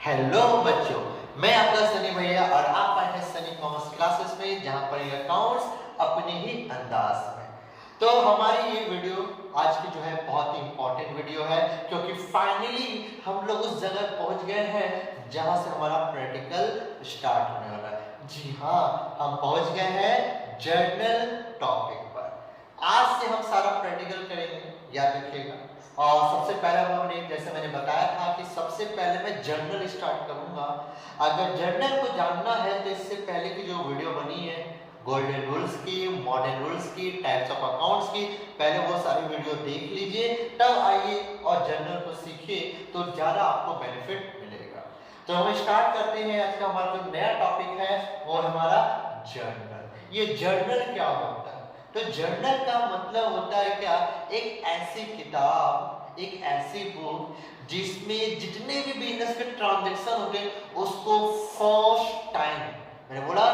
Hello बच्चों, मैं आपका सनी भैया और आप आए हैं सनी कॉमर्स क्लासेस में, जहां पर ये अकाउंट्स अपने ही अंदाज में। तो हमारी ये वीडियो आज की जो है बहुत ही इंपॉर्टेंट वीडियो है, क्योंकि फाइनली हम लोग उस जगह पहुंच गए हैं जहां से हमारा प्रैक्टिकल स्टार्ट होने वाला है। जी हाँ, हम पहुंच गए हैं जर्नल टॉपिक पर। आज से हम सारा प्रैक्टिकल करेंगे, याद रखिएगा। और सबसे पहले हमने जैसे मैंने बताया था कि सबसे पहले मैं जर्नल स्टार्ट करूंगा। अगर जर्नल को जानना है तो इससे पहले की जो वीडियो बनी है गोल्डन रूल्स की, मॉडर्न रूल्स की, टाइप्स ऑफ अकाउंट्स की, पहले वो सारी वीडियो देख लीजिए, तब आइए और जर्नल को सीखिए, तो ज्यादा आपको बेनिफिट मिलेगा। तो हम स्टार्ट करते हैं। आज का हमारा जो नया टॉपिक है वो हमारा जर्नल। ये जर्नल क्या होता है? तो जर्नल का मतलब होता है क्या? एक ऐसी किताब, एक ऐसी बुक जिसमें जितने भी बिजनेस के ट्रांजैक्शन होते हैं उसको फर्स्ट टाइम, मैंने बोला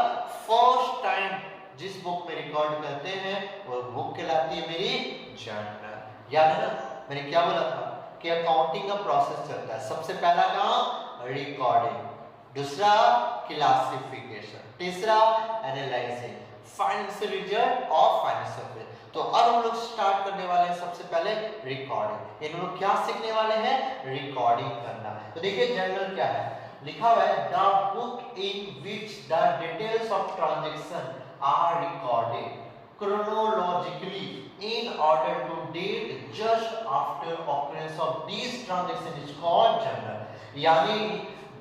फर्स्ट टाइम जिस बुक में रिकॉर्ड करते हैं वो बुक कहलाती है मेरी जर्नल। याद है ना मैंने क्या बोला था कि अकाउंटिंग का प्रोसेस चलता है। सबसे पहला काम रिकॉर्डिंग, दूसरा क्लासिफिकेशन, तीसरा एनालाइजिंग, फाइनेंशियल रिजल्ट और फाइनेंशियल बिल। तो अब हम लोग स्टार्ट करने वाले हैं सबसे पहले रिकॉर्डिंग। इन लोग क्या सीखने वाले हैं? रिकॉर्डिंग करना। तो देखिए जर्नल क्या है, लिखा हुआ है the book in which the details of transaction are recorded chronologically in order to date just after occurrence of these transaction is called journal। यानी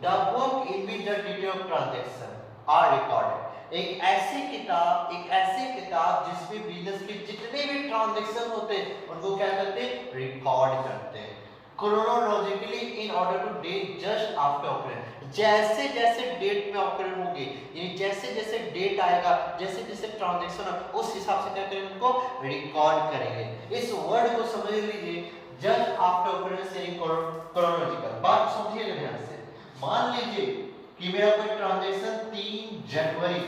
the book in which the detail of transaction are recorded, एक ऐसी किताब जिसमें business के जितने भी transaction होते हैं उनको क्या करते हैं? रिकॉर्ड करते हैं। Chronologically in order to date just after occurrence, जैसे जैसे डेट में ऑकरेंस होंगे, ये जैसे जैसे डेट आएगा, जैसे जैसे ट्रांजैक्शन उस हिसाब से क्या करेंगे? उनको रिकॉर्ड करेंगे। इस वर्ड को समझ लीजिए, जस्ट आफ्टर ऑकरेंस यानी क्रोनोलॉजिकल। बात समझिएगा ध्यान से। मान लीजिए कि मेरा कोई ट्रांजैक्शन 3 जनवरी,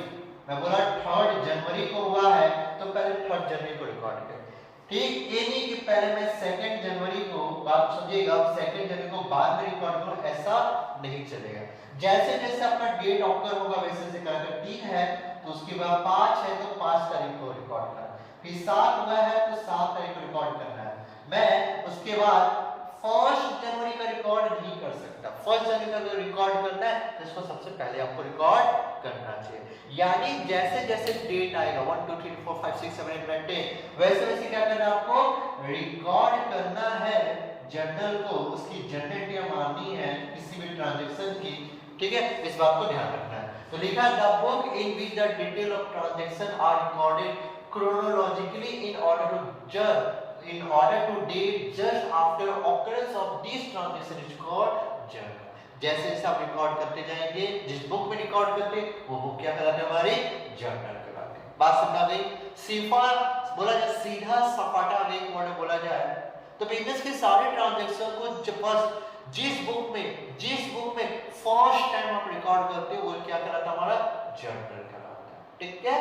मैं बोला 3 जनवरी को हुआ है, तो पहले 3 जनवरी को रिकॉर्ड करें। ठीक ये नहीं कि पहले मैं 2 जनवरी को, बात समझिएगा, 2 जनवरी को बाद में रिकॉर्ड करूं, ऐसा नहीं चलेगा। जैसे जैसे अपना डेट ऑकर होगा वैसे वैसे करके 3 है तो उसके बाद 5 है तो 5 तारीख को रिकॉर्ड करना, फिर 7 हुआ है तो 7 तारीख को रिकॉर्ड करना है। मैं उसके बाद 1 जनवरी का रिकॉर्ड नहीं कर सकता। 1 जनवरी का रिकॉर्ड करना है तो इसको सबसे पहले आपको रिकॉर्ड करना चाहिए। यानी जैसे जैसे डेट आएगा 1 2 3 4 5 6 7 8 9 10 वैसे वैसे क्या करना है? आपको रिकॉर्ड करना है जर्नल को, उसकी जनरेट माननी है किसी भी ट्रांजैक्शन की। ठीक है, इस बात को ध्यान रखना है। तो लिखा the book in which the detail of transaction are recorded chronologically in order to date just after occurrence of these transaction is called journal। जैसे जैसे आप रिकॉर्ड करते जाएंगे, जिस बुक में रिकॉर्ड करते वो बुक क्या कहलाते हैं? हमारी जर्नल कहलाते हैं। बात समझा गई? सीधा बोला जाए, सीधा सपाटा एक वर्ड बोला जाए तो बिजनेस के सारे ट्रांजैक्शन को बस जिस बुक में फर्स्ट टाइम आप रिकॉर्ड करते हो वो क्या कहलाता है? हमारा जर्नल कहलाता है। ठीक है,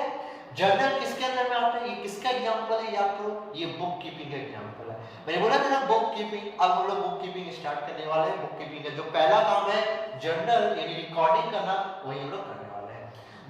जर्नल किसके अंदर में आता है? ये किसका एग्जांपल है? याद करो, ये बुक कीपिंग का एग्जांपल है। मैंने बोला था ना बुक कीपिंग। अब हम लोग बुक कीपिंग स्टार्ट करने वाले हैं। बुक कीपिंग का जो पहला काम है जर्नल यानी रिकॉर्डिंग करना, वही हम लोग करने वाले हैं।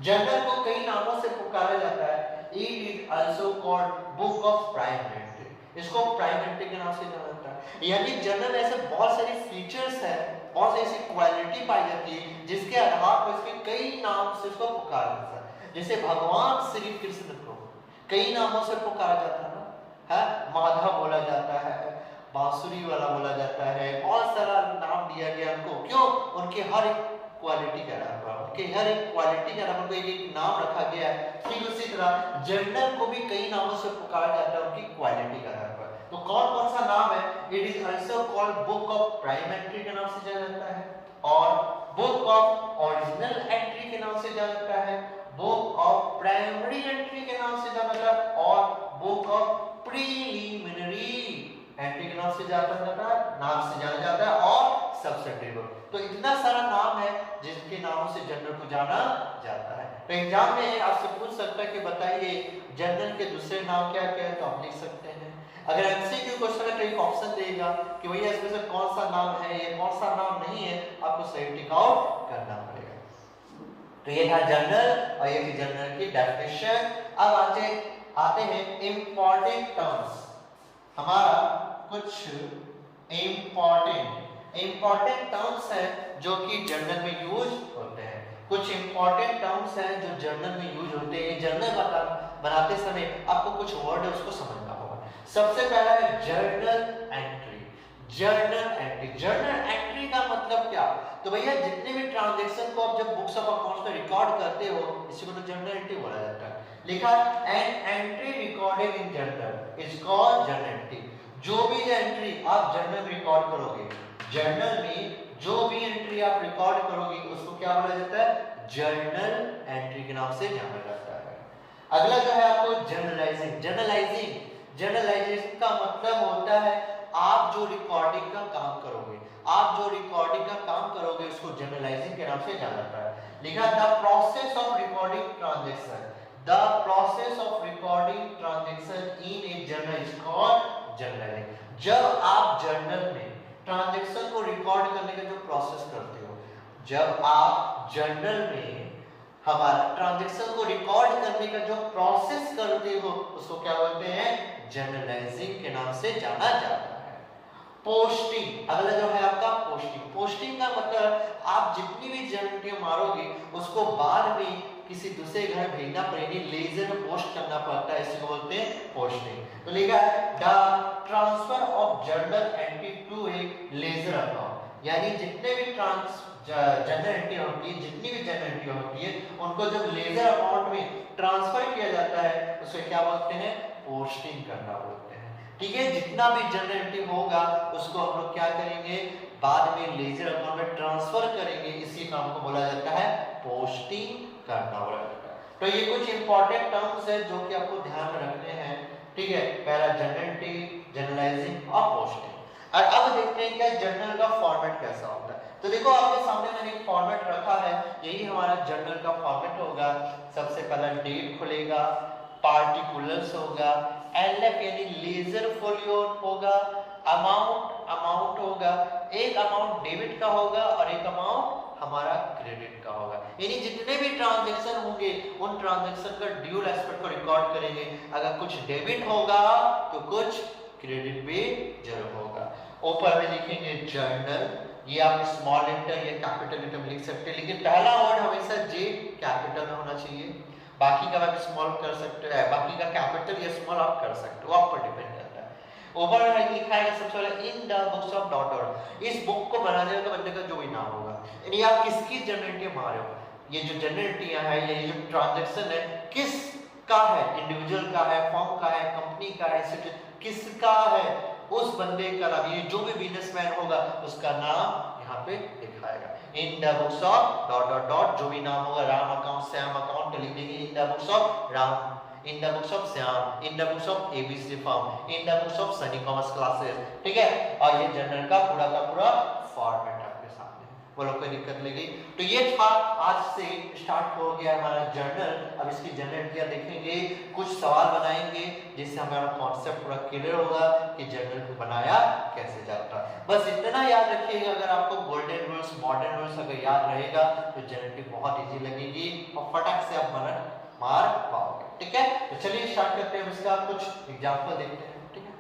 जर्नल को कई नामों से पुकारा जाता है। It is also called book of prime entry, इसको प्राइम एंट्री के नाम से जाना जाता है। यानी जर्नल ऐसे बहुत सारे फीचर्स है, बहुत ऐसी क्वालिटी पाई जाती है जिसके आधार पर इसके कई नाम से इसको पुकारा जाता है। जैसे भगवान श्री कृष्ण को कई नामों से पुकारा जाता है ना, है माधव बोला जाता है, बांसुरी वाला बोला जाता है, बहुत सारा नाम दिया गया उनको। क्यों? उनके हर एक क्वालिटी का नाम, उनके हर एक क्वालिटी का नाम, उनको एक नाम रखा गया है। ठीक उसी तरह जर्नल को भी कई नामों से पुकारा जाता है उनकी क्वालिटी का नाम पर। तो कौन कौन सा नाम है? It is also called book of prime entry के नाम से जाना जाता है, और बुक ऑफ ओरिजिनल एंट्री के नाम से जाना जाता है, बुक ऑफ प्राइमरी एंट्री के नाम से जाना जाता है, और बुक ऑफ प्रीलिमिनरी एंट्री के नाम से जाना जाता है, और सब्सिडरी बुक। तो इतना सारा नाम है जिसके नामों से जर्नल को जाना जाता है। तो एग्जाम में आपसे पूछ सकता है कि बताइए जर्नल के दूसरे नाम क्या क्या है, तो आप लिख सकते हैं। अगर एमसीक्यू क्वेश्चन में कहीं ऑप्शन देगा कि भैया इसमें से कौन सा नाम है या कौन सा नाम नहीं है, आपको सही टिक आउट करना पड़ेगा। तो ये था जनरल और ये थी जनरल की डेफिनेशन। अब आते हैं इंपॉर्टेंट टर्म्स। हमारा कुछ इंपॉर्टेंट टर्म्स हैं जो कि जर्नल में यूज होते हैं। कुछ इंपॉर्टेंट टर्म्स हैं जो जर्नल में यूज होते हैं। जर्नल बनाते समय आपको कुछ वर्ड है उसको समझना होगा। सबसे पहला है जर्नल एंट्री। जर्नल एंट्री का मतलब क्या? तो भैया जितने भी ट्रांजैक्शन को आप जब बुक्स ऑफ अकाउंट्स में रिकॉर्ड करते हो, इसी को तो जर्नल एंट्री बोला जाता है। लिखा an entry recorded in journal is called journal entry. जो भी एंट्री आप जर्नल में रिकॉर्ड करोगे, जर्नल में जो भी एंट्री आप रिकॉर्ड करोगे उसको क्या बोला जाता है? जर्नल एंट्री के नाम से जाना जाता है। अगला जो है आपको जर्नलाइजिंग का मतलब होता है आप जो रिकॉर्डिंग का काम करोगे उसको जर्नलाइजिंग के नाम से जाना जाता है। लिखा the process of recording transaction in A journal is called journalising. जब आप जर्नल में ट्रांजैक्शन को रिकॉर्ड करने का जो प्रोसेस करते हो, जब आप जर्नल में हमारा ट्रांजैक्शन को रिकॉर्ड करने का जो प्रोसेस करते हो उसको क्या बोलते हैं? जर्नलाइजिंग के नाम से जाना जाता है। पोस्टिंग, अगला जो है आपका पोस्टिंग का मतलब आप जितनी भी जर्नल मारोगे उसको बाद में किसी दूसरे घर भेजना पड़ेगी, लेजर में पोस्ट करना पड़ता है, इसी को बोलते हैं पोस्टिंग। तो लिखा है the transfer of journal entry to a ledger account, यानी जितने भी जर्नल एंट्री होती है उनको जब लेजर अकाउंट में ट्रांसफर किया जाता है उसको क्या बोलते हैं? पोस्टिंग करना बोलते हैं। ठीक है, जितना भी जर्नल एंट्री होगा उसको हम लोग क्या करेंगे? बाद में लेजर अकाउंट में ट्रांसफर करेंगे, इसी काम को बोला जाता है पोस्टिंग करना बोला जाता है। तो ये कुछ इंपॉर्टेंट टर्म्स है जो कि आपको ध्यान में रखने हैं। ठीक है, पहला जर्नल एंट्री, जर्नलाइजिंग और पोस्टिंग। और अब देखते हैं क्या जर्नल का फॉर्मेट कैसा होता है। तो देखो आपके सामने मैंने एक फॉर्मेट रखा है, यही हमारा जर्नल का फॉर्मेट होगा। सबसे पहला डेट खुलेगा, पार्टिकुलर्स होगा, एलएफ यानी लेजर फोलियो होगा, अमाउंट होगा, एक अमाउंट डेबिट का होगा और एक अमाउंट हमारा क्रेडिट का होगा। यानी जितने भी ट्रांजैक्शन होंगे उन ट्रांजैक्शन का ड्यूल एस्पेक्ट को रिकॉर्ड करेंगे। अगर कुछ डेबिट होगा तो कुछ क्रेडिट भी जरूर होगा। ऊपर में लिखेंगे जर्नल, ये आप स्मॉल लेटर या कैपिटल लेटर में लिख सकते हैं, लेकिन पहला वर्ड हमेशा जे कैपिटल में होना चाहिए। बाकी का आप स्मॉल कर सकते हैं, बाकी का कैपिटल या स्मॉल आप कर सकते हो, आप पर डिपेंड करता है। ऊपर लिखा है सबसे पहले in the books of dot, इस बुक को बनाने वाले बंदे का जो भी नाम होगा, यानी आप किसकी जर्नल एंट्री मार रहे हो। ये जो जर्नल एंट्रियां है, ये जो ट्रांजैक्शन है किस का है? इंडिविजुअल का है, फर्म का है, कंपनी का है, किसका है? उस बंदे का नाम, ये जो भी बिजनेसमैन होगा उसका नाम यहाँ पे दिखाएगा। In the books of dot जो भी नाम होगा, राम अकाउंट, श्याम अकाउंट, लिख देंगे in the books of Ram, in the books of Shyam, in the books of ABC firm, in the books of Sunny commerce classes. ठीक है, और ये जर्नल का पूरा फॉर्मेट आपके सामने, बोलो कोई दिक्कत लगी? तो ये था, आज से स्टार्ट हो गया हमारा जर्नल। अब इसकी जर्नल एंट्रियां देखेंगे, कुछ सवाल बनाएंगे जिससे हमारा कॉन्सेप्ट पूरा क्लियर होगा कि जर्नल को बनाया कैसे जाता है। बस इतना याद रखिएगा, अगर आपको गोल्डन रूल्स, मॉडर्न रूल्स अगर याद रहेगा तो जर्नल बहुत इजी लगेगी और फटाक से आप मार पाओगे। ठीक है, तो चलिए स्टार्ट करते हैं। इसका कुछ एग्जांपल देखते हैं। ठीक है,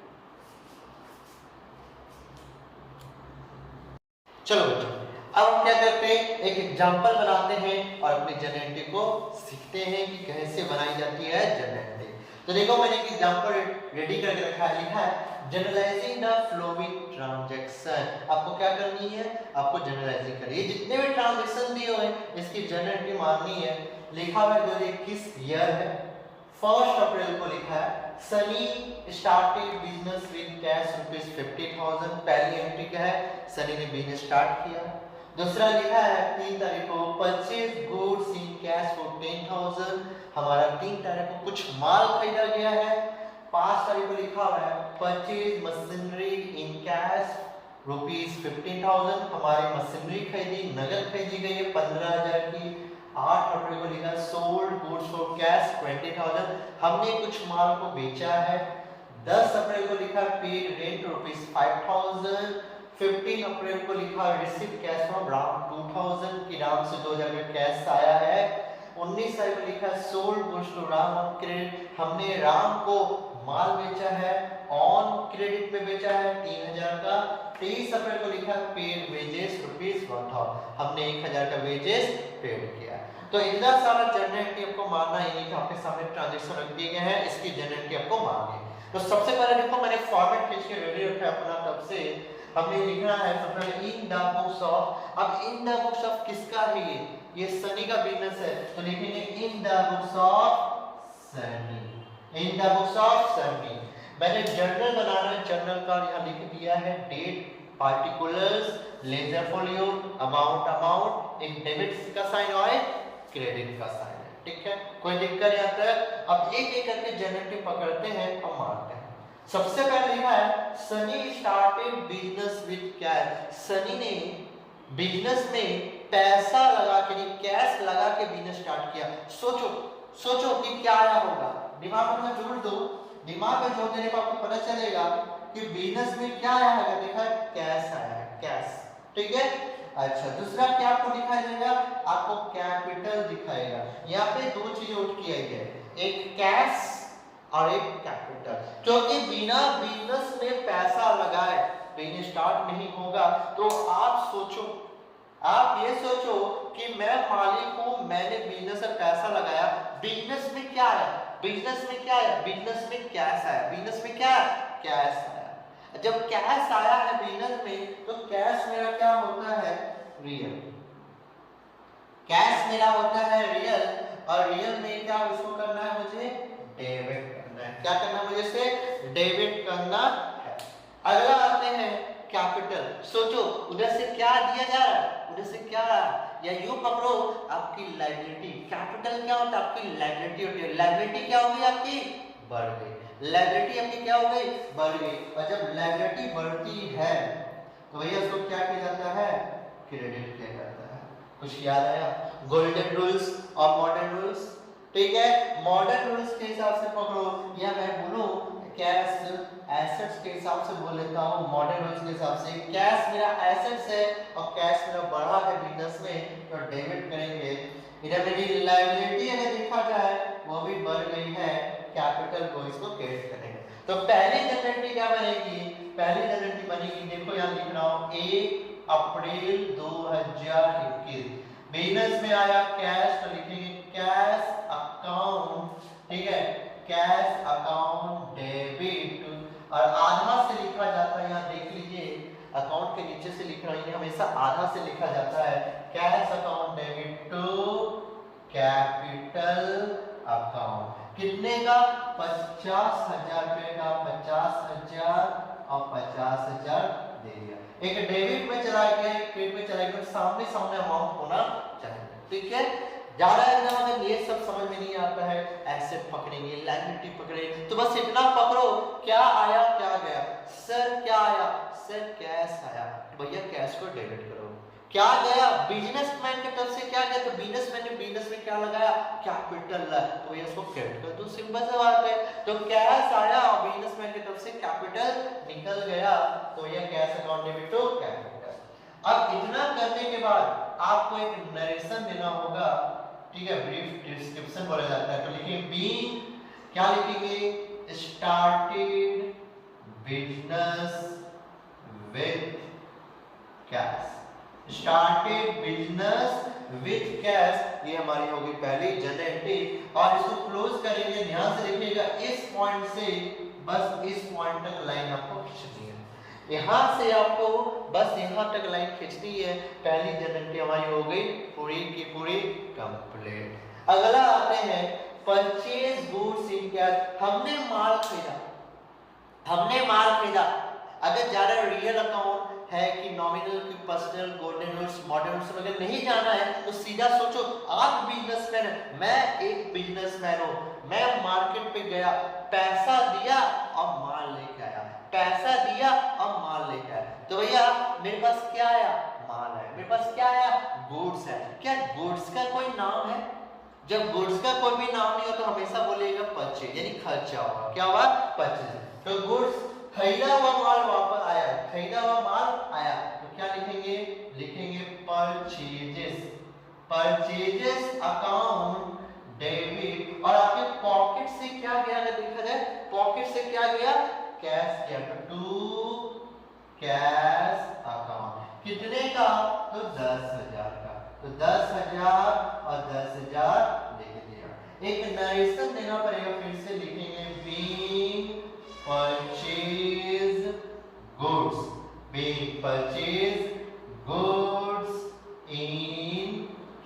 चलो बच्चों, अब हम क्या करते हैं, एक एग्जांपल बनाते हैं और अपनी जर्नल एंट्री को सीखते हैं कि कैसे बनाई जाती है जर्नल एंट्री। तो देखो मैंने एक एग्जांपल रेडी करके रखा है, लिखा है जनरलाइजिंग द फ्लोइंग ट्रांजैक्शन। आपको क्या करनी है? आपको जनरलाइजिंग करनी है। जितने भी ट्रांजैक्शन दिए हुए हैं इसकी जर्नल एंट्री मारनी है। लिखा हुआ है 2021 ईयर है, 1 अप्रैल को लिखा है Sunny started business with cash ₹50,000। पहली एंट्री क्या है? सनी ने बिजनेस स्टार्ट किया। दूसरा लिखा है 3 तारीख को purchase goods in cash for 10,000। हमारा 3 तारीख को कुछ माल खरीदा गया है। 5 तारीख को लिखा हुआ है परचेज मशीनरी इन कैश ₹15,000। हमारी मशीनरी खरीदी, नगद खरीदी गई है 15,000 की। 8 अप्रैल को लिखा सोल्ड गुड्स फॉर कैश 20,000। हमने कुछ माल को बेचा है 10 अप्रैल को लिखा पेड रेंट ₹5000। 15 अप्रैल को लिखा रिसीव कैश फ्रॉम राम 2000 कि राम से 2000 का कैश आया है। 19 तारीख को लिखा sold goods to Ram on credit, हमने राम को माल बेचा है, ऑन क्रेडिट में बेचा है 3000 का। 23 अप्रैल को लिखा पेड वेजेस ₹1000, हमने 1000 का वेजेस पेड किया। तो इतना सारा जनरल आपको मारना है, ये आपके सामने ट्रांजैक्शन रख दिए गए हैं, इसकी जनरल आपको मारनी है। तो सबसे पहले देखो मैंने फॉर्मेट खींच के रेडी रखा है अपना, तब से हमने लिखना है सबसे पहले इन द बुक्स ऑफ। अब इन द बुक्स ऑफ किसका है? ये सनी का बिजनेस है, तो लिखेंगे in the books of Sunny, in the books of Sunny. मैंने जर्नल बनाना है, जर्नल का यहाँ लिख दिया है date, particulars, ledger folio, amount amount, एक डेबिट का साइन और एक क्रेडिट का साइन है, ठीक है, कोई दिक्कत नहीं आता है। अब एक एक करके जनरेटिव पकड़ते हैं और मारते हैं। सबसे पहले लिखा है Sunny started business with cash, Sunny ने बिजनेस में पैसा लगा के, कैश लगा के बिजनेस स्टार्ट किया। सोचो सोचो कि क्या आया होगा, दिमाग में जोड़ दो, दिमाग में जोड़ देने पर आपको पता चलेगा कि बिजनेस में क्या आया है। देखा है कैश आया है, कैश, ठीक है। अच्छा, दूसरा क्या आपको दिखाई देगा? आपको कैपिटल दिखाएगा। यहाँ पे दो चीजें उठ की आई है, एक कैश और एक कैपिटल, क्योंकि बिना बिजनेस में पैसा लगाए बिजनेस स्टार्ट नहीं होगा। तो आप सोचो, आप ये सोचो कि मैं मालिक हूं, मैंने बिजनेस में पैसा लगाया, बिजनेस में क्या है? बिजनेस में क्या है? बिजनेस में कैश आया, बिजनेस में क्या है? कैश आया। जब कैश आया है बिजनेस में, तो कैश मेरा क्या होता है? रियल। कैश मेरा होता है रियल, और रियल में क्या उसको करना है मुझे? डेबिट करना है। क्या करना है मुझे? से डेबिट करना है। अगला आते हैं कैपिटल। सोचो उधर से क्या दिया जा रहा है, उधर से क्या आ रहा है, या यूं पकड़ो आपकी लायबिलिटी। कैपिटल क्या होता है? आपकी लायबिलिटी होती है। लायबिलिटी क्या होगी आपकी? बढ़ गई। लायबिलिटी आपकी क्या हो गई? बढ़ गई। और जब लायबिलिटी बढ़ती है तो भैया उसको क्या किया जाता है? क्रेडिट किया जाता है। कुछ याद आया? गोल्डन रूल्स और मॉडर्न रूल्स, ठीक है। मॉडर्न रूल्स के हिसाब से पकड़ो, या मैं बोलूं कैश एसेट्स के हिसाब से बोल लेता हूं। मॉडर्न रूल्स के हिसाब से कैश मेरा एसेट्स है और कैश मेरा बढ़ा है बिजनेस में, तो डेबिट करेंगे। इधर मेरी लायबिलिटी अगर देखा जाए वो भी बढ़ गई है, कैपिटल को इसको क्रेडिट करेंगे। तो पहली जनरेटिव क्या बनेगी? पहली जनरेटिव बनेगी, देखो यहां लिख रहा हूं 1 अप्रैल 2021। बिजनेस में आया कैश, तो लिखेंगे कैश अकाउंट, ठीक है, कैश अकाउंट डेबिट। और आधा से लिखा जाता है, यहाँ देख लीजिए अकाउंट के नीचे से लिख रहा है, हमेशा आधा से लिखा जाता है। Cash account debit to capital account. कितने का? 50,000 रुपए का। 50,000 और 50,000 दे दिया। एक डेबिट में चला गया, एक क्रेडिट में चला गया, सामने सामने अमाउंट होना चाहिए, ठीक है। ज्यादा एग्जाम अगर ये सब समझ में नहीं आता है, एसेट पकड़ेंगे, लायबिलिटी पकड़ेंगे, तो बस इतना पकड़ो क्या आया क्या गया। सर क्या आया? सर कैश आया, भैया कैश को डेबिट करो। क्या गया? बिजनेसमैन की तरफ से क्या गया? तो बिजनेसमैन ने बिजनेस में क्या लगाया? कैपिटल, तो भैया इसको क्रेडिट कर दो। सिंपल सा बात है। तो कैश आया और बिजनेसमैन की तरफ से कैपिटल निकल गया, तो ये cash account debit to capital. अब इतना करने के बाद आपको एक नरेशन देना होगा, ठीक है, ब्रीफ डिस्क्रिप्शन बोला जाता है। तो लिखिए बीइंग, क्या लिखेंगे? Started business with cash. Started business with cash, ये हमारी होगी पहली जनरेटिव। और इसको क्लोज करेंगे, ध्यान से लिखिएगा, इस पॉइंट से बस इस पॉइंट तक लाइन आपको खींचनी है। यहां से आपको बस यहां तक लाइन खींचनी है। पहली जनरेटिव हमारी हो गई पूरी की पूरी कंप्लीट। अगला आते हैं परचेज गुड्स इन कैश। हमने माल खरीदा, हमने माल खरीदा। अगर ज्यादा रियल अकाउंट है कि नॉमिनल की personal, golden rules, modern rules वगैरह नहीं जाना है, तो सीधा सोचो आप बिजनेसमैन हैं, मैं एक बिजनेसमैन हूं, मैं मार्केट पे गया, पैसा दिया और माल लेके आया, पैसा दिया और माल लेके आया। तो भैया मेरे पास क्या आया? माल है। मेरे पास क्या आया? गुड्स है। क्या गुड्स का कोई नाम है? जब गुड्स का कोई भी नाम नहीं हो तो हमेशा बोलिएगा परचेज, यानी खर्चा होगा। क्या हुआ? परचेज। तो गुड्स खरीदा हुआ माल वापस आया, खरीदा हुआ माल आया, तो क्या लिखेंगे, लिखेंगे परचेजेस, परचेजेस अकाउंट डेबिट, और आपके पॉकेट से क्या गया, अगर देखा जाए पॉकेट से क्या गया, कैश गया, तो टू कैश अकाउंट कितने का, तो 10,000 का, तो 10,000 और 10,000 लिख दिया। एक नरेशन देना पड़ेगा, फिर से लिखेंगे being purchase goods, being purchase goods in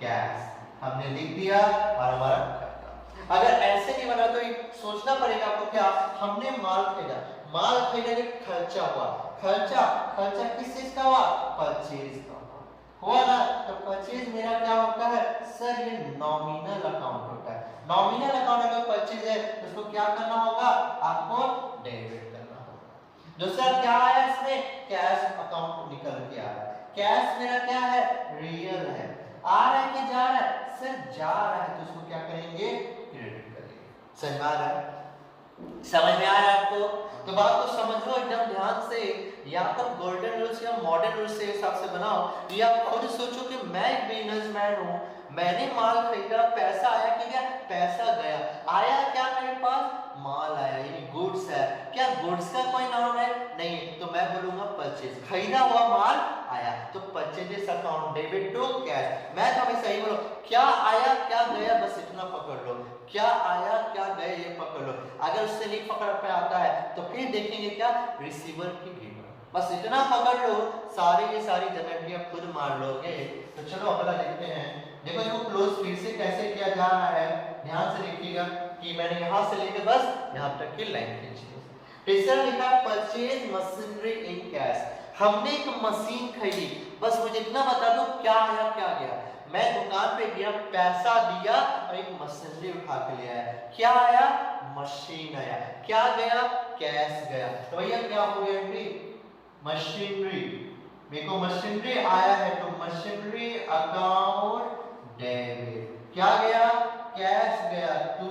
cash, हमने लिख दिया और हमारा खर्चा। अगर ऐसे नहीं बना तो सोचना पड़ेगा आपको, क्या हमने माल खरीदा, माल खरीदने का खर्चा हुआ, खर्चा खर्चा किस चीज का हुआ, परचेज का हुआ ना, तो परचेज मेरा क्या होता है सर, ये नॉमिनल अकाउंट होता है। नॉमिनल अकाउंट अगर परचेज है तो उसको क्या करना होगा, आपको डेबिट करना होगा। दूसरा क्या आया इसमें, कैश अकाउंट निकल के आ रहा है, कैश मेरा क्या है, रियल है, आ रहा है कि जा रहा है, सर जा रहा है, तो उसको क्या करेंगे, क्रेडिट करेंगे। समझ में आ रहा है, समझ में आ रहा है आपको, तो बात को समझ लो एकदम ध्यान से, या तो गोल्डन रूल्स या मॉडर्न रूल्स के हिसाब से बनाओ, या खुद सोचो कि मैं एक बिजनेसमैन हूं, मैंने माल खरीदा, पैसा आया कि क्या, पैसा गया, आया क्या मेरे पास, माल आया, यानी गुड्स है, क्या गुड्स का कोई नाम है, नहीं, तो मैं बोलूंगा परचेज, खरीदा हुआ माल आया, तो purchases account debit to cash. मैं तो हमें सही बोलो, क्या आया क्या गया, बस इतना पकड़ लो, क्या आया क्या गया ये पकड़ लो, अगर उससे नहीं पकड़ पे आता है तो फिर देखेंगे क्या, रिसीवर की गिवर, बस इतना पकड़ लो, सारी की सारी ज्योमेट्री आप खुद मार लोगे। तो चलो अगला देखते हैं, देखो इसको क्लोज फिर से कैसे किया जा रहा है, ध्यान से देखिएगा कि मैंने यहां से लेकर बस यहां तक की लाइन खींची। तीसरा लिखा परचेज मशीनरी इन कैश, हमने एक मशीन खरीदी, बस मुझे इतना बता दो क्या आया क्या गया, मैं दुकान पे गया, पैसा दिया और एक मशीनरी उठा के ले आया, क्या आया, मशीन आया, क्या गया, कैश गया, तो भैया क्या हो गया एंट्री, मशीनरी, देखो मशीनरी आया है तो मशीनरी अकाउंट डेबिट, क्या गया, कैश गया, टू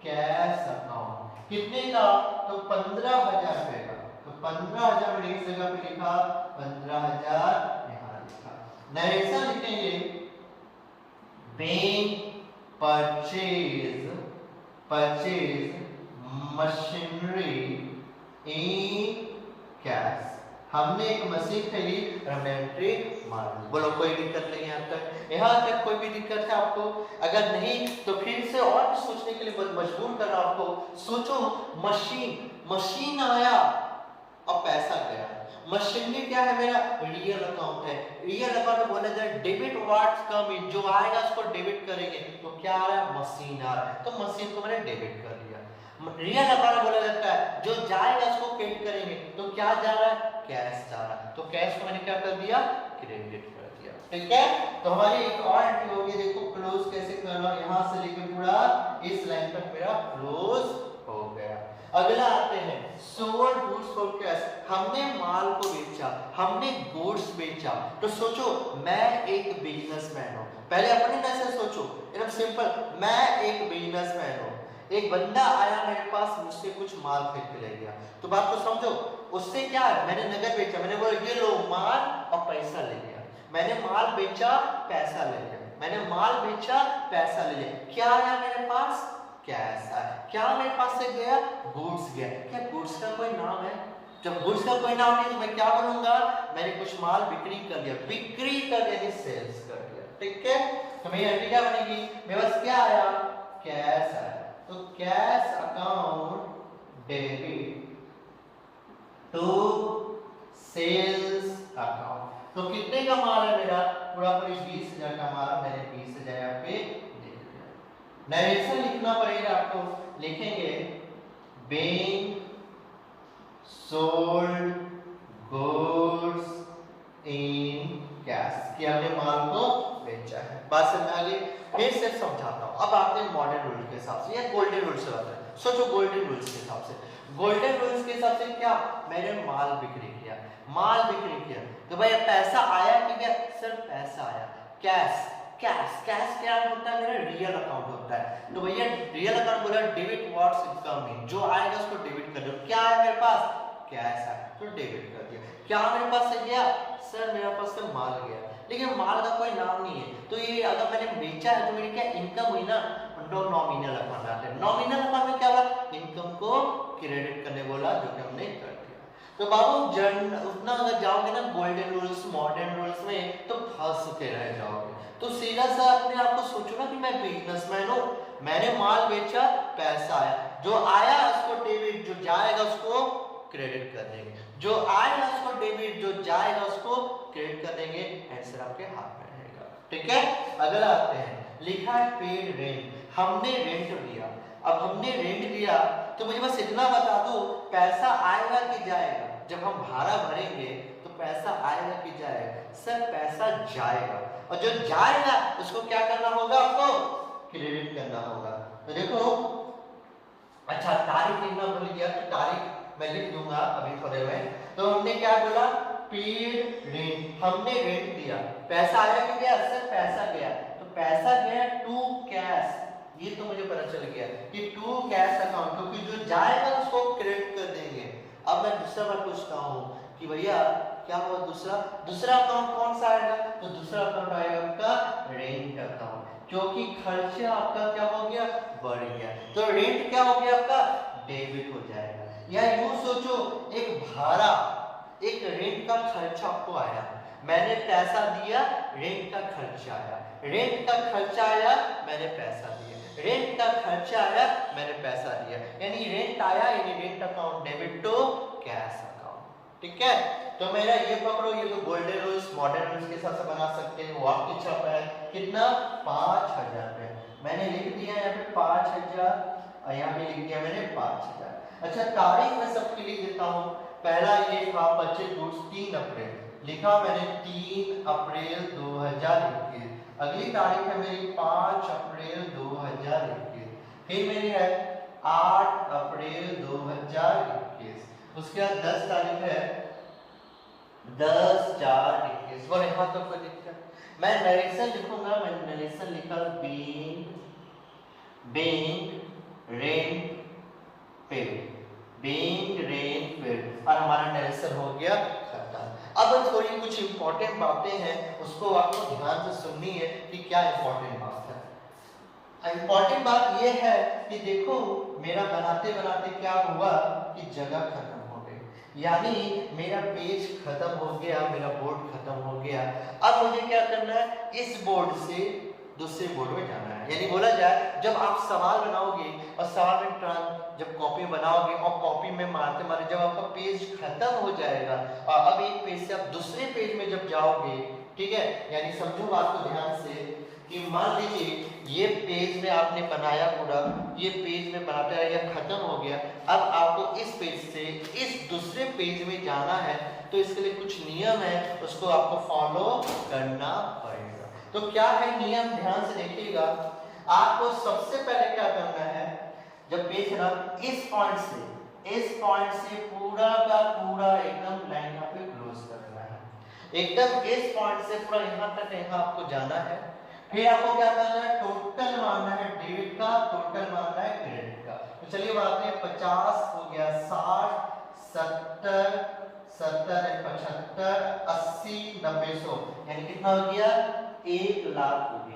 कैश अकाउंट, कितने का, तो 15,000 रुपए का, तो 15,000 मैंने इस जगह पे लिखा, 15,000 यहाँ लिखा। नरेशन लिखेंगे, being purchase machinery in cash, हमने एक मशीन खरीदी और हमने एंट्री मार दी, बोलो कोई दिक्कत नहीं है, यहाँ तक कोई भी दिक्कत है आपको, अगर नहीं तो फिर से और भी सोचने के लिए मजबूर कर रहा हूं आपको, सोचो मशीन आया और पैसा गया, मशीनरी क्या है, मेरा रियल अकाउंट है, रियल अकाउंट बोला जाए डेबिट व्हाट्स कम इन, जो आएगा उसको डेबिट करेंगे, तो क्या आ रहा है, मशीन आ रहा है, तो मशीन को मैंने डेबिट कर दिया। रियल अकाउंट बोला जाता है जो जाएगा उसको क्रेडिट करेंगे, तो क्या जा रहा है, कैश जा रहा है, तो कैश को मैंने क्या कर दिया, क्रेडिट कर दिया, ठीक है। तो हमारी एक और एंट्री होगी, देखो क्लोज कैसे करना, यहां से लेकर पूरा इस लाइन तक मेरा क्लोज हो गया। अगला आते हैं सोल्ड गुड्स फॉर कैश, हमने माल को बेचा, हमने गुड्स बेचा, तो सोचो मैं एक बिजनेसमैन हूं, पहले अपनी नजर से सोचो, एकदम सिंपल, मैं एक बिजनेसमैन हूं, एक बंदा आया मेरे पास, मुझसे कुछ माल खरीद के ले गया, तो बात को समझो, उससे क्या है, मैंने नगद बेचा, मैंने बोला ये लो माल और पैसा ले लिया, मैंने माल बेचा पैसा ले लिया, मैंने माल बेचा पैसा ले लिया, क्या आया मेरे पास, कैश आया, क्या मेरे पास से गया, गुड्स गया, क्या गुड्स का कोई नाम है, जब गुड्स का कोई नाम नहीं तो मैं क्या बोलूंगा, मैंने कुछ माल बिक्री कर दिया, बिक्री कर दिया, सेल्स कर दिया, ठीक है। तो मेरी एंट्री क्या बनेगी, मेरे पास क्या आया, कैश आया, तो cash account debit to sales account, तो कितने का माल है मेरा, पूरा पूरी 20,000 का माल, मैंने 20,000 यहाँ पे दे दिया। नरेशन लिखना पड़ेगा आपको, लिखेंगे being sold goods in cash, कि हमने माल को बेचा है। बात समझ आ गई, फिर से समझाता हूँ। अब आते हैं मॉडर्न रूल के हिसाब से या गोल्डन रूल से बात है। सोचो गोल्डन रूल्स के हिसाब से, गोल्डन रूल्स के हिसाब से क्या, मैंने माल बिक्री किया, माल बिक्री किया तो भाई पैसा आया कि क्या, सर पैसा आया, कैश, कैश, कैश क्या होता है मेरा रियल अकाउंट होता है। तो भैया रियल अकाउंट बोला डेबिट व्हाट्स कमिंग, जो आएगा उसको डेबिट कर दो। क्या है मेरे पास, कैश है तो डेबिट कर दिया। क्या मेरे पास से गया, सर मेरे पास से माल गया, लेकिन माल का कोई नाम नहीं है, तो ये अगर मैंने बेचा है तो मेरी क्या इनकम हुई ना, तो नॉमिनल अकाउंट आते हैं। नॉमिनल अकाउंट में क्या हुआ, इनकम को क्रेडिट करने बोला, जो कि हमने कर दिया। तो बाबू उतना अगर जाओगे ना गोल्डन रूल्स मॉडर्न रूल्स में तो फंस के रह जाओगे। तो सीधा सा अपने आप को सोचो ना कि मैं बिजनेसमैन हूँ, मैंने माल बेचा, पैसा आया, जो आया उसको डेबिट, जो जाएगा उसको क्रेडिट कर देंगे, जो आएगा उसको डेबिट, जो जाएगा उसको क्रेडिट कर देंगे। आंसर आपके हाथ में रहेगा। ठीक है, अगला आते हैं, लिखा है पेड रेंट, हमने रेंट लिया। अब हमने रेंट लिया तो मुझे बस इतना बता दो पैसा आएगा कि जाएगा। जब हम भाड़ा भरेंगे तो पैसा आएगा कि जाएगा, सर पैसा जाएगा, और जो जाएगा उसको क्या करना होगा, आपको क्रेडिट करना होगा। तो देखो, अच्छा तारीख लिखना भूल गया, तो तारीख मैं लिख दूंगा अभी थोड़े में। तो हमने क्या बोला, पेड रेंट, हमने रेंट दिया, पैसा आया कि गया, सर पैसा गया, तो पैसा गया टू कैश, ये तो मुझे पता चल गया कि टू कैश अकाउंट, क्योंकि जो जाएगा उसको क्रेडिट कर देंगे। अब मैं दूसरा बार पूछता हूँ कि भैया क्या हुआ, दूसरा अकाउंट कौन सा आएगा, तो दूसरा अकाउंट आएगा आपका रेंट अकाउंट, क्योंकि खर्चा आपका क्या हो गया, बढ़ गया, तो रेंट क्या हो गया आपका, डेबिट हो जाएगा। या यूं सोचो, एक भाड़ा, एक रेंट का खर्चा आपको आया, मैंने पैसा दिया, रेंट का खर्चा आया, रेंट का खर्चा आया, मैंने पैसा दिया, रेंट का खर्चा आया, मैंने पैसा दिया, यानी रेंट आया, यानी rent account debit to cash account. ठीक है, तो मेरा ये पकड़ो, ये तो गोल्डन रूल्स मॉडर्न रूल्स के हिसाब से बना सकते हैं। वो आपकी छापा है कितना, 5000 रुपए, मैंने लिख दिया यहाँ पे 5000, और यहाँ पे लिख दिया मैंने 5000। अच्छा तारीख मैं सबके लिख देता हूँ, पहला ये था 3 अप्रैल, लिखा मैंने 3 अप्रैल 2021, अगली तारीख है मेरी 5 अप्रैल 2021, फिर मेरी है 8 अप्रैल 2021, उसके बाद 10 तारीख है 10/4/21। बोले हाँ तो कोई दिक्कत, मैं नरेशन लिखूंगा, मैं नरेशन लिखा bank rent paid, bank rent paid, और हमारा नरेशन हो गया खत्म। अब थोड़ी कुछ इंपॉर्टेंट बातें हैं, उसको आपको ध्यान से सुननी है कि क्या इंपॉर्टेंट बात है। इंपॉर्टेंट बात ये है कि देखो मेरा बनाते बनाते क्या हुआ कि जगह खत्म हो गई, यानी मेरा पेज खत्म हो गया, मेरा बोर्ड खत्म हो गया। अब मुझे क्या करना है, इस बोर्ड से दूसरे बोर्ड में जाना है। यानी बोला जाए जब आप सवाल बनाओगे और सवाल में जब कॉपी बनाओगे और कॉपी में मारते मारते जब आपका पेज खत्म हो जाएगा और अब एक पेज से आप दूसरे पेज में जब जाओगे, ठीक है, यानी समझो बात को ध्यान से कि मान लीजिए ये पेज में आपने बनाया पूरा, ये पेज में बनाते रहे, यह खत्म हो गया, अब आपको इस पेज से इस दूसरे पेज में जाना है, तो इसके लिए कुछ नियम है, उसको आपको फॉलो करना पड़ेगा। तो क्या है नियम, ध्यान से देखिएगा। आपको सबसे पहले क्या करना है, जब पेज ना इस पॉइंट से पूरा का पूरा एकदम लाइन यहाँ पे क्लोज करना है, एकदम इस पॉइंट से पूरा यहाँ तक यहाँ आपको जाना है। फिर आपको क्या करना है, टोटल मानना है डेबिट का, टोटल मानना है क्रेडिट का। तो चलिए बात है 50 हो गया, 60 70 70 75 80 90 100, यानी कितना हो गया, 1 लाख हो गया।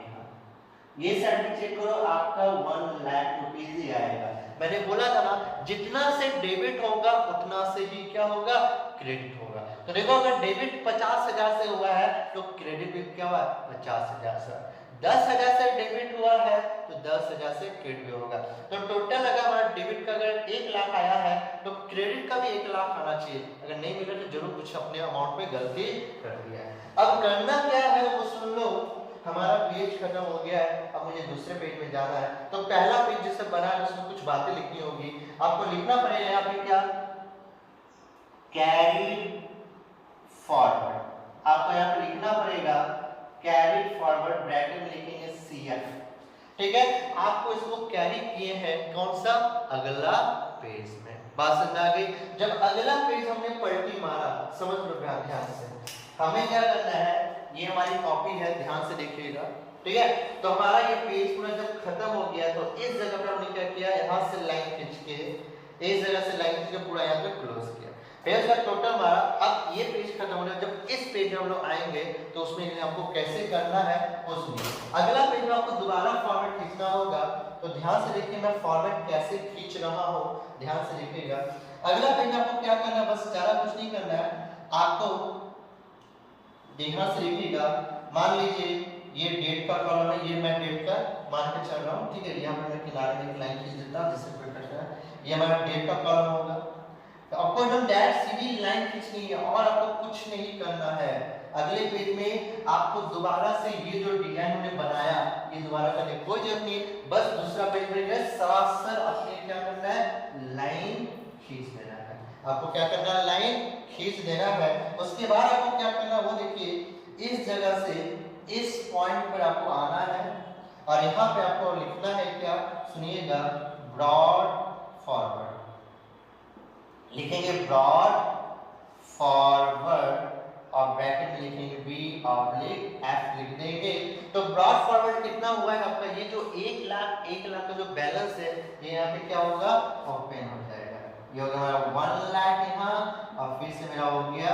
ये साइड में चेक करो, आपका 1 लाख रुपीज ही आएगा। मैंने बोला था ना जितना से डेबिट होगा उतना से ही क्या होगा, क्रेडिट होगा। तो देखो अगर डेबिट 50,000 से हुआ है तो क्रेडिट भी क्या हुआ, 50,000 से। 10,000 से डेबिट हुआ है तो 10,000 से क्रेडिट भी होगा। तो टोटल अगर हमारा डेबिट का अगर 1 लाख आया है तो क्रेडिट का भी 1 लाख आना चाहिए। अगर नहीं मिला तो जरूर कुछ अपने अमाउंट में गलती कर दिया है। अब करना क्या है वो सुन लो। हमारा पेज खत्म हो गया है, अब मुझे दूसरे पेज में जाना है। तो पहला पेज जैसे बना है उसमें कुछ बातें लिखनी होगी, आपको लिखना पड़ेगा यहाँ पे क्या, कैरी फॉरवर्ड। आपको यहाँ पे लिखना पड़ेगा कैरी फॉरवर्ड, ब्रैकेट में लिखेंगे CF। ठीक है, आपको इसको कैरी किए हैं कौन सा, अगला पेज में। बात समझ आ गई। जब अगला पेज हमने पलटी मारा, समझ लो ध्यान से, हमें क्या करना है, ये हमारी कॉपी है, ध्यान से देखिएगा, ठीक है। तो हमारा ये पेज पूरा जब खत्म हो गया तो इस जगह पर हमने क्या किया, यहाँ से लाइन खींच के, इस जगह से लाइन खींच के पूरा यहाँ पे क्लोज किया। फिर उसका टोटल हमारा, अब ये पेज खत्म हो गया, जब इस पेज में हम लोग आएंगे तो उसमें आपको कैसे करना है वो सुनिए। अगला पेज में आपको दोबारा फॉर्मेट खींचना होगा, तो ध्यान से देखिए मैं फॉर्मेट कैसे खींच रहा हूँ, ध्यान से देखिएगा। अगला पेज आपको क्या करना है, बस ज्यादा कुछ नहीं करना है आपको, ध्यान से देखिएगा। मान लीजिए ये डेट का कॉलम है, ये मैं डेट का मान के चल रहा हूँ, ठीक है। यहाँ पर मैं किनारे में एक लाइन खींच देता हूँ जिससे कोई कट है, ये हमारा डेट का कॉलम होगा। तो आपको एकदम डायरेक्ट सीधी लाइन खींचनी है और आपको कुछ नहीं करना है। अगले पेज में आपको दोबारा से ये जो डिजाइन हमने बनाया ये दोबारा करने की कोई जरूरत नहीं, बस दूसरा पेज में सरासर अपने क्या करना है, लाइन खींच देना है। आपको क्या करना है, लाइन खींच देना है। उसके बाद आपको क्या करना है वो देखिए, इस जगह से इस पॉइंट पर आपको आना है और यहाँ पे आपको लिखना है क्या, सुनिएगा, ब्रॉड फॉरवर्ड लिखेंगे, ब्रॉड फॉरवर्ड और ब्रैकेट में लिखेंगे B/F लिख देंगे। तो ब्रॉड फॉरवर्ड कितना हुआ है आपका, ये जो 1 लाख का जो बैलेंस है ये यहाँ पे क्या होगा, ओपन हो जाएगा। ये हो गया हमारा 1 लाख यहाँ और फिर से मेरा हो गया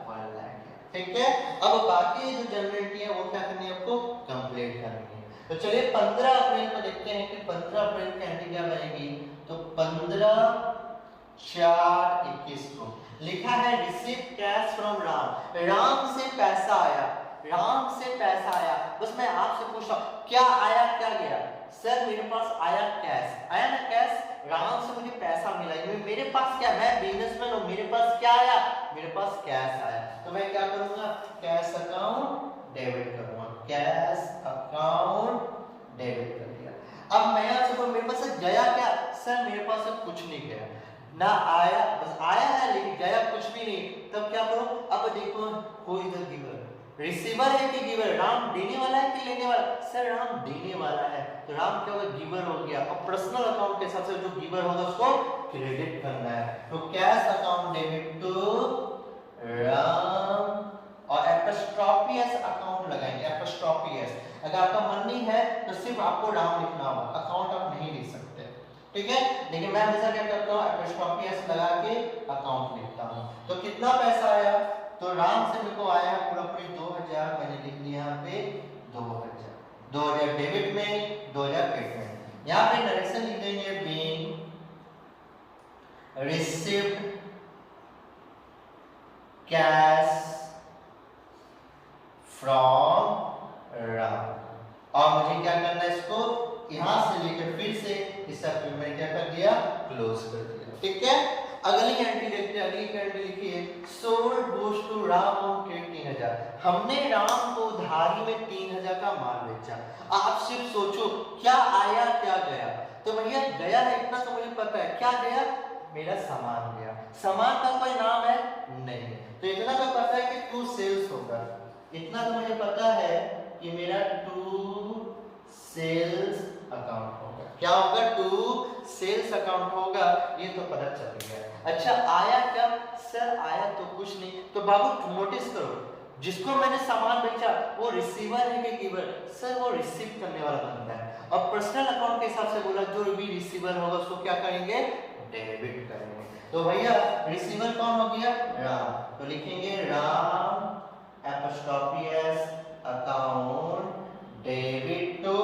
1 लाख, ठीक है। अब बाकी जो जनरेट है वो क्या करनी है, आपको कंप्लीट करनी है। तो चलिए 15 अप्रैल को देखते हैं कि 15 अप्रैल की एंट्री क्या बनेगी। तो 15/4/21 को लिखा है receive cash from Ram, Ram से पैसा आया, राम से पैसा आया। बस मैं आपसे पूछ रहा हूं क्या आया क्या गया, सर मेरे पास आया कैश, आया ना कैश, राम से मुझे पैसा मिला, ये मेरे पास क्या, मैं बिजनेसमैन हूं, मेरे पास क्या आया, मेरे पास कैश आया। तो मैं क्या करूंगा, कैश अकाउंट डेबिट करूंगा, कैश अकाउंट डेबिट कर दिया। अब मैं आपसे मेरे पास गया क्या, सर मेरे पास कुछ नहीं गया ना, आया बस आया है लेकिन गया कुछ भी नहीं। तब क्या करो, अब देखो कोई इधर गिवर, रिसीवर है कि गिवर, राम देने वाला है कि लेने वाला, सर राम देने वाला है, तो राम क्या होगा, गिवर हो गया। अब पर्सनल अकाउंट के हिसाब से जो गिवर होगा उसको क्रेडिट करना है। तो cash account debit to Ram और एपोस्ट्रोफी एस अकाउंट लगाएंगे, एपोस्ट्रोफी एस। अगर आपका मन नहीं है तो सिर्फ आपको राम लिखना होगा, अकाउंट आप नहीं लिख सकते, ठीक है। लेकिन मैं हमेशा क्या करता हूँ, एपोस्ट्रोफी एस लगा के अकाउंट लिखता हूँ। तो कितना पैसा आया, तो राम से मेरे को आया पूरा पूरी 2000, मैंने लिख लिया यहाँ पे 2000 डेबिट में, 2000 क्रेडिट में। यहाँ पे डायरेक्शन लिख देंगे being received cash from Ram, और मुझे क्या करना है, इसको यहां से लेकर फिर से इस सर्कल में क्या कर दिया, क्लोज कर दिया, ठीक है। अगली एंट्री देखते हैं, अगली एंट्री लिखिए, sold goods to Ram on credit 3000, हमने राम को उधारी में 3000 का माल बेचा। आप सिर्फ सोचो क्या आया क्या गया, तो भैया गया है इतना तो मुझे पता है, क्या गया, मेरा सामान गया, सामान का कोई नाम है नहीं, तो इतना तो पता है कि टू सेल्स होगा, इतना तो मुझे पता है कि मेरा टू सेल्स अकाउंट होगा, क्या होगा, टू सेल्स अकाउंट होगा, ये तो पता चल गया। अच्छा आया क्या, सर आया तो कुछ नहीं, तो बाबू नोटिस करो, जिसको मैंने सामान बेचा वो रिसीवर है कि गिवर, सर वो रिसीव करने वाला बनता है। और पर्सनल अकाउंट के हिसाब से बोला जो भी रिसीवर होगा उसको क्या करेंगे, डेबिट करेंगे। तो भैया रिसीवर कौन हो गया, राम, तो लिखेंगे Ram apostrophe S account debit to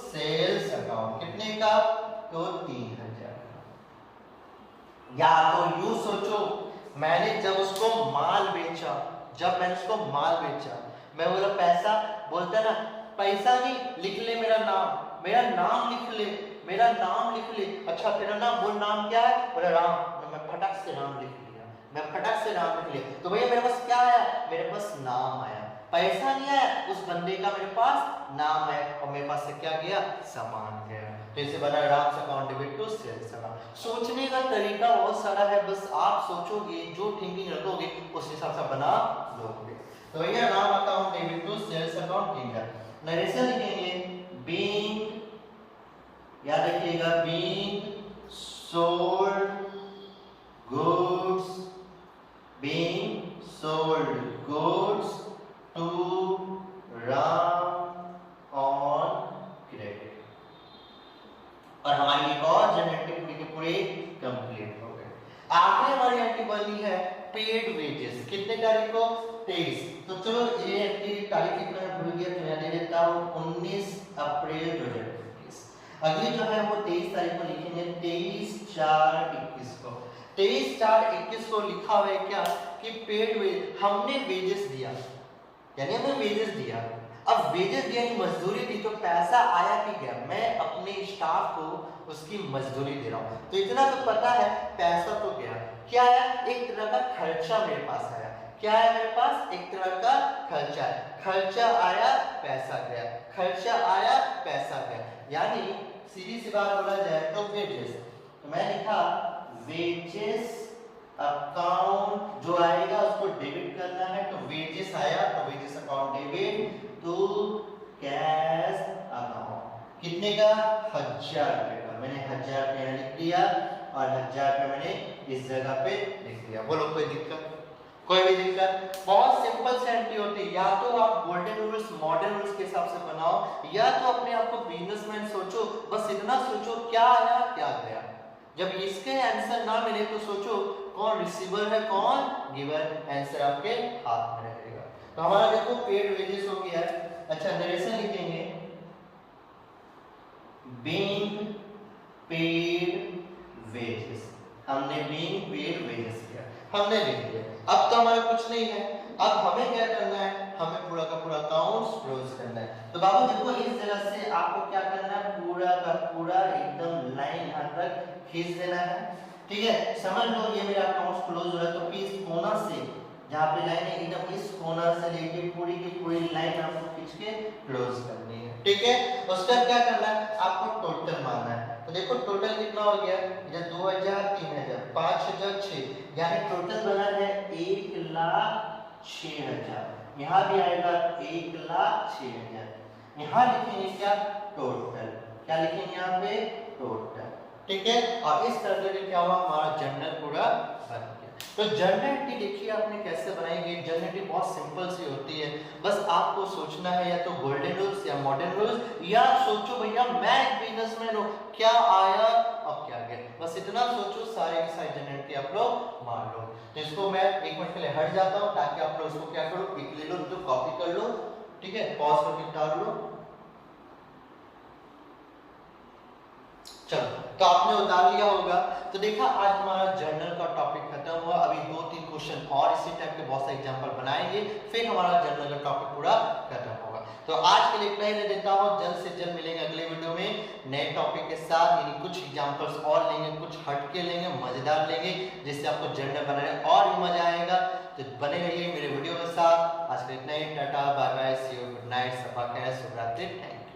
sales account, कितने का, तो 3000। या तो यूं सोचो, मैंने जब उसको माल बेचा, जब मैंने उसको माल बेचा, मैं बोला पैसा, बोलता ना पैसा नहीं, लिख ले मेरा नाम, मेरा नाम लिख ले, मेरा नाम लिख ले। अच्छा तेरा नाम, बोल नाम क्या है, बोला राम, मैं फटाक से नाम लिख लिया, मैं फटाक से नाम लिख लिया। तो भैया मेरे पास क्या आया, मेरे पास नाम आया, पैसा नहीं आया, उस बंदे का मेरे पास नाम है और मेरे पास से क्या गया, सामान गया। तो इसे बना Ram account debit to sales account. सोचने का तरीका बहुत सारा है, बस आप सोचोगे, जो थिंकिंग रखोगे उस हिसाब से बना लोगे। तो भैया Ram account debit to sales account किया, नरेशन लिखेंगे बीइंग, याद रखिएगा being sold goods, being sold goods to 23। तो चलो ये तारीख कितना है भूल गया, तो यहाँ दे देता हूँ 19 अप्रैल 2021। अगली जो है वो 23 तारीख को लिखेंगे, 23/4/21 को। 23/4/21 को लिखा हुआ है क्या कि पेड वेज, हमने वेजेस दिया, यानी हमने वेजेस दिया। अब वेजेस दिया यानी मजदूरी दी, तो पैसा आया कि गया, मैं अपने स्टाफ को उसकी मजदूरी दे रहा हूँ, तो इतना तो पता है पैसा तो गया। क्या आया? एक तरह का खर्चा मेरे पास आया। क्या है मेरे पास? एक तरह का खर्चा है। खर्चा आया पैसा गया, खर्चा आया पैसा गया, यानी सीधी सी बात बोला जाए तो वेजेस। तो मैं लिखा वेजेस अकाउंट, जो आएगा उसको डेबिट करना है, तो वेजेस आया तो wages account debit to cash account. कितने का? 1000 रुपए का। मैंने 1000 रुपये यहाँ लिख दिया और 1000 रुपये मैंने इस जगह पे लिख दिया। बोलो कोई दिक्कत? कोई भी दिक्कत? बहुत सिंपल से एंट्री होती है। या तो आप गोल्डन रूल्स मॉडर्न रूल्स के हिसाब से बनाओ, या तो अपने आप को बिजनेसमैन सोचो, बस इतना सोचो क्या आया क्या गया। जब इसके आंसर ना मिले तो सोचो कौन रिसीवर है कौन गिवर, आंसर आपके हाथ में रहेगा। तो हमारा देखो पेड वेजेस हो गया। अच्छा नरेशन लिखेंगे, बीइंग पेड वेजेस। हमने बीइंग पेड वेजेस किया, हमने लिख दिया। अब तो हमारा कुछ नहीं है, अब हमें क्या करना है? हमें पूरा का पूरा अकाउंट्स क्लोज करना है। तो बाबू देखो इस जगह से आपको क्या करना है? पूरा का पूरा एकदम लाइन यहाँ तक खींच देना है। ठीक है, समझ लो ये मेरा अकाउंट्स क्लोज हो रहा है, तो इस कोना से जहाँ पे लाइन है एकदम इस कोना से लेके पूरी की पूरी लाइन आपको खींच के क्लोज करनी है। ठीक है, उसका क्या करना है? आपको टोटल मानना है। तो देखो टोटल कितना हो गया? इधर 2000, 3000, 5000, 6, यानी टोटल बना है 1,06,000। यहाँ भी आएगा 1,06,000। यहाँ लिखेंगे क्या? टोटल। क्या लिखेंगे यहाँ पे? टोटल। ठीक है, और इस तरह से क्या हुआ? हमारा जर्नल पूरा बन गया। तो जर्नल एंट्री देखिए आपने कैसे बनाई गई। जर्नल एंट्री बहुत सिंपल सी होती है, बस आपको सोचना है या तो गोल्डन रूल्स या मॉडर्न रूल्स, या सोचो भैया मैं एक बिजनेसमैन हूँ, क्या आया अब क्या गया, बस इतना सोचो। सारे के सारे जर्नल एंट्री आप लोग मार लो। तो इसको मैं एक मिनट के लिए हट जाता हूँ ताकि आप लोग इसको क्या करो, पिक ले लो, तो कॉपी कर लो। ठीक है, पॉज करके डाल लो। चलो, तो आपने उतार लिया होगा। तो देखा आज हमारा जर्नल का टॉपिक खत्म हुआ। अभी 2-3 क्वेश्चन और इसी टाइप के बहुत सारे एग्जांपल बनाएंगे, फिर हमारा जर्नल का टॉपिक पूरा खत्म होगा। तो आज के लिए इतना ही देता हूँ। जल्द से जल्द मिलेंगे अगले वीडियो में नए टॉपिक के साथ, यानी कुछ एग्जांपल्स और लेंगे, कुछ हटके लेंगे, मजेदार लेंगे, जिससे आपको जर्नल बनाने और भी मजा आएगा। तो बने रहिए मेरे वीडियो के साथ। आज के लिए इतना ही। Tata bye bye, see you, good night, सबा खैर, शुभ रात्रि, थैंक यू।